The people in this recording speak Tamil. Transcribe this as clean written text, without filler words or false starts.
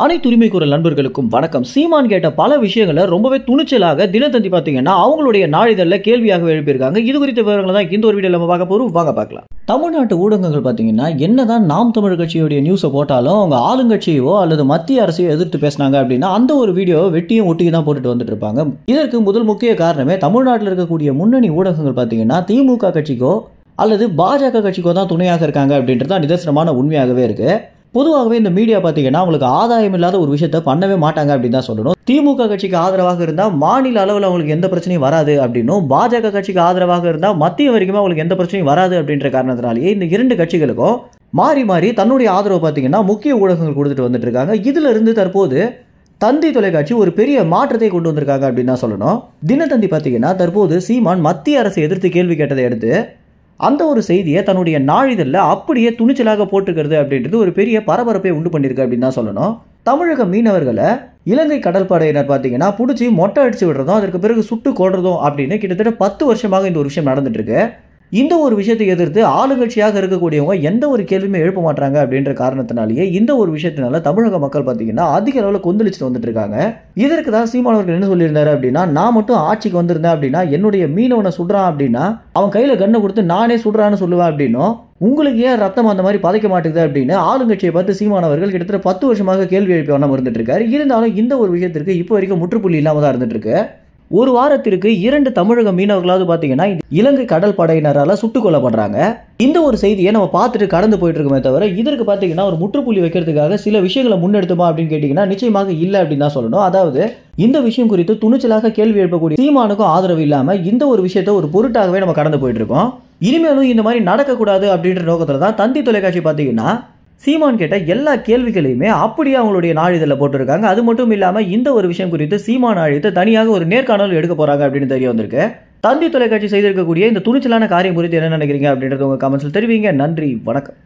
அனைத்து உரிமை குரல் நண்பர்களுக்கும் வணக்கம். சீமான் கேட்ட பல விஷயங்களை ரொம்பவே துணிச்சலாக தினத்தந்தி பார்த்தீங்கன்னா அவங்களுடைய நாளிதழில் கேள்வியாக எழுப்பியிருக்காங்க. இது குறித்த விவரங்களை தான் இந்த ஒரு வீடியோவில் நம்ம பார்க்க போறோம். வாங்க பார்க்கலாம். தமிழ்நாட்டு ஊடகங்கள் பார்த்தீங்கன்னா என்னதான் நாம் தமிழ் கட்சியுடைய நியூஸை போட்டாலும் அவங்க ஆளுங்கட்சியோ அல்லது மத்திய அரசையோ எதிர்த்து பேசினாங்க அப்படின்னா அந்த ஒரு வீடியோ வெட்டியும் ஒட்டியும் தான் போட்டுட்டு வந்துட்டு இருப்பாங்க. இதற்கு முதல் முக்கிய காரணமே தமிழ்நாட்டில் இருக்கக்கூடிய முன்னணி ஊடகங்கள் பார்த்தீங்கன்னா திமுக கட்சிக்கோ அல்லது பாஜக கட்சிக்கோ தான் துணையாக இருக்காங்க அப்படின்றது தான் நிதர்சனமான உண்மையாகவே இருக்கு. பொதுவாகவே இந்த மீடியா பார்த்தீங்கன்னா அவங்களுக்கு ஆதாயம் இல்லாத ஒரு விஷயத்த பண்ணவே மாட்டாங்க அப்படின்னு தான் சொல்லணும். திமுக கட்சிக்கு ஆதரவாக இருந்தால் மாநில அளவில் அவங்களுக்கு எந்த பிரச்சனையும் வராது அப்படின்னும், பாஜக கட்சிக்கு ஆதரவாக இருந்தால் மத்திய வரைக்குமே அவங்களுக்கு எந்த பிரச்சனையும் வராது அப்படின்ற காரணத்தினாலேயே இந்த இரண்டு கட்சிகளுக்கும் மாறி மாறி தன்னுடைய ஆதரவு பார்த்தீங்கன்னா முக்கிய ஊடகங்கள் கொடுத்துட்டு வந்துட்டு இருக்காங்க. இதுல இருந்து தற்போது தந்தி தொலைக்காட்சி ஒரு பெரிய மாற்றத்தை கொண்டு வந்திருக்காங்க அப்படின்னு தான் சொல்லணும். தினத்தந்தி பார்த்தீங்கன்னா தற்போது சீமான் மத்திய அரசை எதிர்த்து கேள்வி கேட்டதை எடுத்து அந்த ஒரு செய்தியை தன்னுடைய நாளிதழில் அப்படியே துணிச்சலாக போட்டுக்கிறது அப்படின்றது ஒரு பெரிய பரபரப்பை உண்டு பண்ணியிருக்கு அப்படின்னு தான் சொல்லணும். தமிழக மீனவர்களை இலங்கை கடற்படையினர் பார்த்தீங்கன்னா பிடிச்சி மொட்டை அடிச்சு விடுறதும் அதற்கு பிறகு சுட்டு கொள்றதும் அப்படின்னு கிட்டத்தட்ட 10 வருஷமாக இந்த ஒரு விஷயம் நடந்துட்டு இருக்கு. இந்த ஒரு விஷயத்தை எதிர்த்து ஆளுங்கட்சியாக இருக்கக்கூடியவங்க எந்த ஒரு கேள்வியுமே எழுப்ப மாட்டாங்க அப்படின்ற காரணத்தினாலேயே இந்த ஒரு விஷயத்தினால தமிழக மக்கள் பார்த்தீங்கன்னா அதிக அளவில் கொந்தளிச்சுட்டு வந்துட்டு இருக்காங்க. இதற்கு தான் சீமான் அவர்கள் என்ன சொல்லியிருந்தாரு அப்படின்னா, நான் மட்டும் ஆட்சிக்கு வந்திருந்தேன் அப்படின்னா என்னுடைய மீனவனை சுடுறான் அப்படின்னா அவன் கையில கண்ணை கொடுத்து நானே சுடுறான்னு சொல்லுவேன் அப்படின்னும், உங்களுக்கு ஏன் ரத்தம் அந்த மாதிரி பதைக்க மாட்டேங்குது அப்படின்னு ஆளுங்கட்சியை பார்த்து சீமான் அவர்கள் கிட்டத்தட்ட 10 வருஷமாக கேள்வி எழுப்பி வண்ணம் இருந்துட்டு இருக்காரு. இருந்தாலும் இந்த ஒரு விஷயத்திற்கு இப்போ வரைக்கும் முற்றுப்புள்ளி இல்லாம தான் இருந்துட்டு இருக்கு. ஒரு வாரத்திற்கு 2 தமிழக மீனவர்களாவது பார்த்தீங்கன்னா இலங்கை கடல் படையினரால் சுட்டுக் கொல்லப்படுறாங்க. இந்த ஒரு செய்தியை நம்ம பார்த்துட்டு கடந்து போயிட்டு இருக்கோமே தவிர இதற்கு பார்த்தீங்கன்னா ஒரு முற்றுப்புள்ளி வைக்கிறதுக்காக சில விஷயங்களை முன்னெடுத்துமா அப்படின்னு கேட்டீங்கன்னா நிச்சயமாக இல்லை அப்படின்னு தான் சொல்லணும். அதாவது இந்த விஷயம் குறித்து துணிச்சலாக கேள்வி எழுப்பக்கூடிய சீமானுக்கும் ஆதரவு இல்லாம இந்த ஒரு விஷயத்தை ஒரு பொருட்டாகவே நம்ம கடந்து போயிட்டு இருக்கோம். இனிமேலும் இந்த மாதிரி நடக்கக்கூடாது அப்படின்ற நோக்கத்துல தான் தந்தி தொலைக்காட்சி பார்த்தீங்கன்னா சீமான் கேட்ட எல்லா கேள்விகளையுமே அப்படியே அவங்களுடைய நாளிதழில் போட்டிருக்காங்க. அது மட்டும் இல்லாமல் இந்த ஒரு விஷயம் குறித்து சீமான் அழைத்து தனியாக ஒரு நேர்காணல் எடுக்க போறாங்க அப்படின்னு தெரிய வந்திருக்கு. தந்தி தொலைக்காட்சி செய்திருக்கக்கூடிய இந்த துணிச்சலான காரியம் குறித்து என்ன நினைக்கிறீங்க அப்படின்றது உங்க கமெண்ட்ஸில் தெரிவிங்க. நன்றி, வணக்கம்.